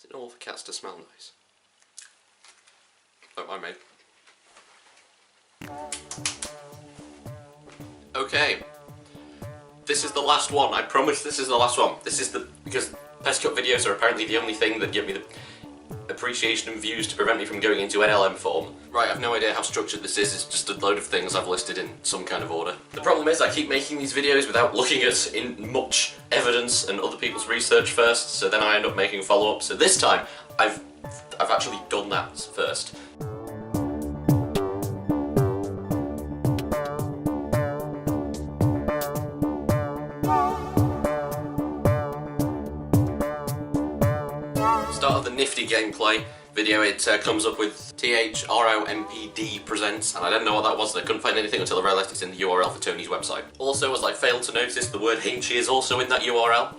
Is it normal for cats to smell nice? Don't mind me. Okay. This is the last one. I promise this is the last one. This is because Petscop videos are apparently the only thing that give me the appreciation and views to prevent me from going into NLM form. Right, I've no idea how structured this is, it's just a load of things I've listed in some kind of order. The problem is I keep making these videos without looking at in much evidence and other people's research first, so then I end up making follow-ups. So this time, I've actually done that first. Start of the nifty gameplay video, it comes up with THROMPD presents, and I didn't know what that was, and I couldn't find anything until I realised it's in the URL for Tony's website. Also, as I failed to notice, the word Hinchy is also in that URL.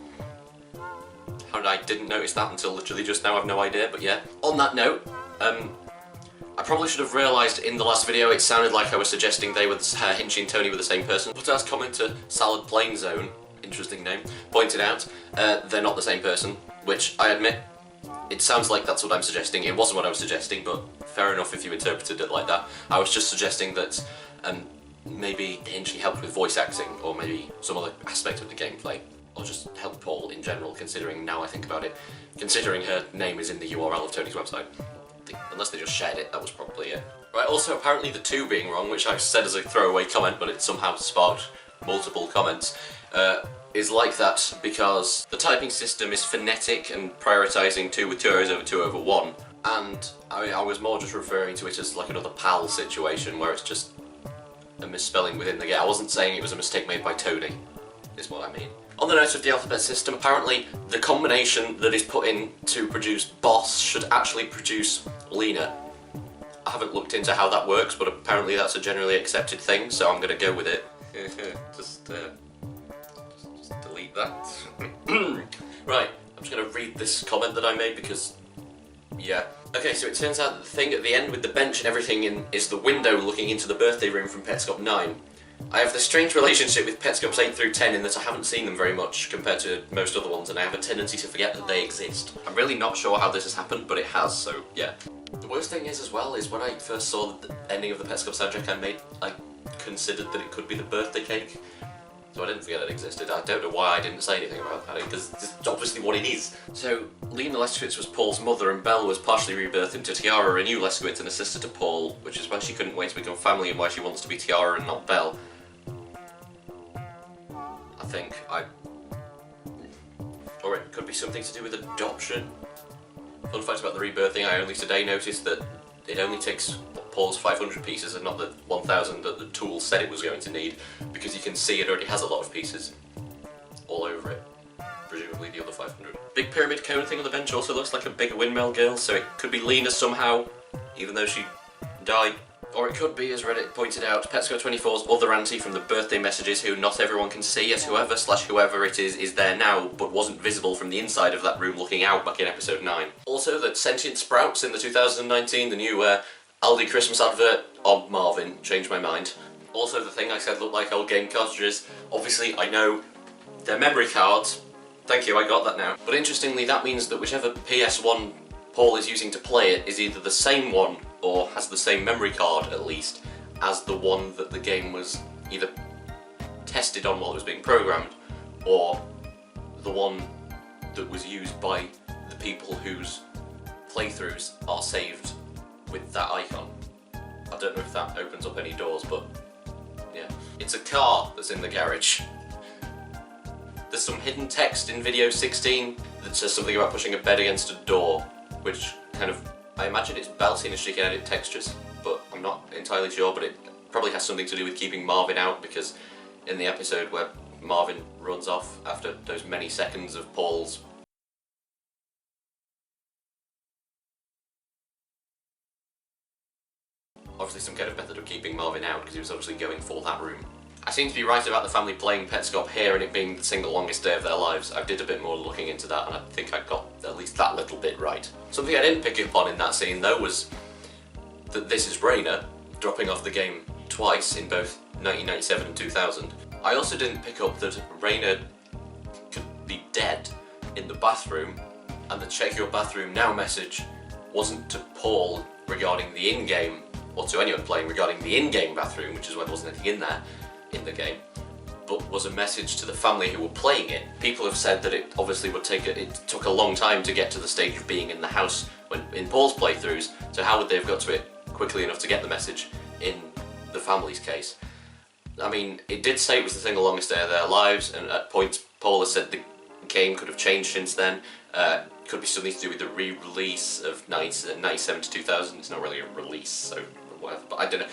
How did I didn't notice that until literally just now, I've no idea, but yeah. On that note, I probably should have realised in the last video it sounded like I was suggesting Hinchy and Tony were the same person, but as commenter Salad Plain Zone, interesting name, pointed out, they're not the same person, which I admit, it sounds like that's what I'm suggesting. It wasn't what I was suggesting, but fair enough if you interpreted it like that. I was just suggesting that maybe Hinchy helped with voice acting, or maybe some other aspect of the gameplay, or just helped Paul in general, considering, now I think about it, considering her name is in the URL of Tony's website. Unless they just shared it, that was probably it. Right, also apparently the 2 being wrong, which I said as a throwaway comment, but it somehow sparked multiple comments, is like that because the typing system is phonetic and prioritising 2 with 2 arrows over 2 over 1, and I was more just referring to it as like another PAL situation where it's just a misspelling within the game. I wasn't saying it was a mistake made by Tony, is what I mean. On the note of the alphabet system, apparently the combination that is put in to produce boss should actually produce Lena. I haven't looked into how that works, but apparently that's a generally accepted thing, so I'm going to go with it. just delete that. Right, I'm just going to read this comment that I made because, yeah. Okay, so it turns out that the thing at the end with the bench and everything is the window looking into the birthday room from Petscop 9. I have this strange relationship with Petscops 8 through 10 in that I haven't seen them very much compared to most other ones, and I have a tendency to forget that they exist. I'm really not sure how this has happened, but it has, so yeah. The worst thing is as well is when I first saw the ending of the Petscop soundtrack I considered that it could be the birthday cake. So I didn't forget it existed. I don't know why I didn't say anything about that, because it's obviously what it is. So, Lena Leskowitz was Paul's mother, and Belle was partially rebirthed into Tiara, a new Leskowitz and a sister to Paul, which is why she couldn't wait to become family and why she wants to be Tiara and not Belle. I think. Or it could be something to do with adoption. Fun fact about the rebirthing, I only today noticed that it only takes Paul's 500 pieces and not the 1000 that the tool said it was going to need, because you can see it already has a lot of pieces all over it, presumably the other 500. Big pyramid cone thing on the bench also looks like a big windmill girl, so it could be Lena somehow, even though she died. Or it could be, as Reddit pointed out, Petsco24's other auntie from the birthday messages who not everyone can see, as whoever it is there now, but wasn't visible from the inside of that room looking out back in episode 9. Also, that Sentient Sprouts in the 2019, the new Aldi Christmas advert of Marvin, changed my mind. Also, the thing I said looked like old game cartridges. Obviously, I know they're memory cards. Thank you, I got that now. But interestingly, that means that whichever PS1 Paul is using to play it is either the same one, or has the same memory card at least, as the one that the game was either tested on while it was being programmed, or the one that was used by the people whose playthroughs are saved with that icon. I don't know if that opens up any doors, but yeah. It's a car that's in the garage. There's some hidden text in video 16 that says something about pushing a bed against a door, which kind of, I imagine it's Belle seeing if she can edit textures, but I'm not entirely sure, but it probably has something to do with keeping Marvin out, because in the episode where Marvin runs off after those many seconds of Paul's obviously some kind of method of keeping Marvin out, because he was obviously going for that room. I seem to be right about the family playing Petscop here and it being the single longest day of their lives. I did a bit more looking into that and I think I got at least that little bit right. Something I didn't pick up on in that scene though was that this is Raina dropping off the game twice in both 1997 and 2000. I also didn't pick up that Raina could be dead in the bathroom and the check your bathroom now message wasn't to Paul regarding the in-game, or to anyone playing regarding the in-game bathroom, which is why there wasn't anything in there, in the game, but was a message to the family who were playing it. People have said that it obviously it took a long time to get to the stage of being in the house when in Paul's playthroughs, so how would they have got to it quickly enough to get the message in the family's case? I mean, it did say it was the single longest day of their lives, and at points Paul has said the game could have changed since then. Could be something to do with the re-release of 97 to 2000. It's not really a release, so whatever, but I don't know.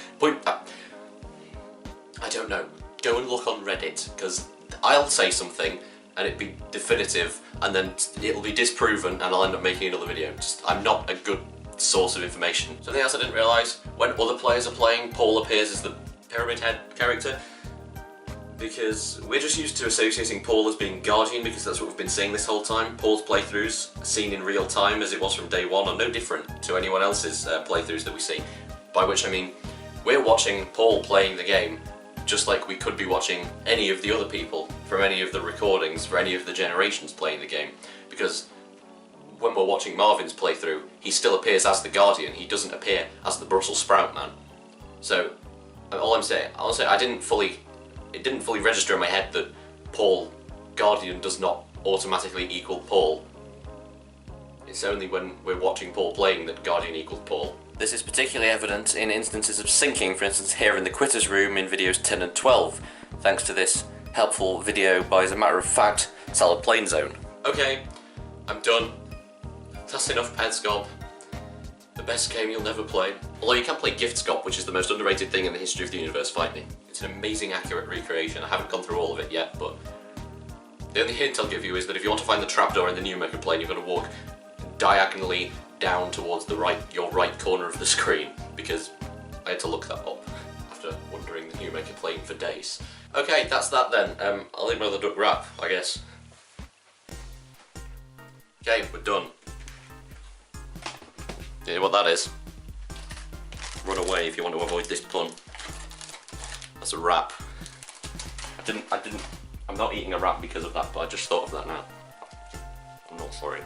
I don't know. Go and look on Reddit, because I'll say something and it'd be definitive, and then it'll be disproven and I'll end up making another video. I'm not a good source of information. Something else I didn't realise, when other players are playing, Paul appears as the Pyramid Head character, because we're just used to associating Paul as being Guardian because that's what we've been seeing this whole time. Paul's playthroughs, seen in real time as it was from day one, are no different to anyone else's playthroughs that we see. By which I mean, we're watching Paul playing the game just like we could be watching any of the other people from any of the recordings for any of the generations playing the game. Because when we're watching Marvin's playthrough, he still appears as the Guardian, he doesn't appear as the Brussels Sprout Man. So, all I'm saying, it didn't fully register in my head that Paul Guardian does not automatically equal Paul. It's only when we're watching Paul playing that Guardian equals Paul. This is particularly evident in instances of syncing, for instance here in the Quitters room in videos 10 and 12, thanks to this helpful video by, as a matter of fact, Salad Plane Zone. Okay, I'm done. That's enough Petscop. The best game you'll never play. Although you can play Giftscop, which is the most underrated thing in the history of the universe, fight me. It's an amazing, accurate recreation. I haven't gone through all of it yet, but the only hint I'll give you is that if you want to find the trapdoor in the new Mecha Plane, you've got to walk diagonally down towards your right corner of the screen, because I had to look that up after wondering the new Mecha Plane for days. Okay, that's that then. I'll leave my other duck wrap, I guess. Okay, we're done. You know what that is? Run away if you want to avoid this pun. That's a wrap. I'm not eating a wrap because of that, but I just thought of that now. I'm not sorry.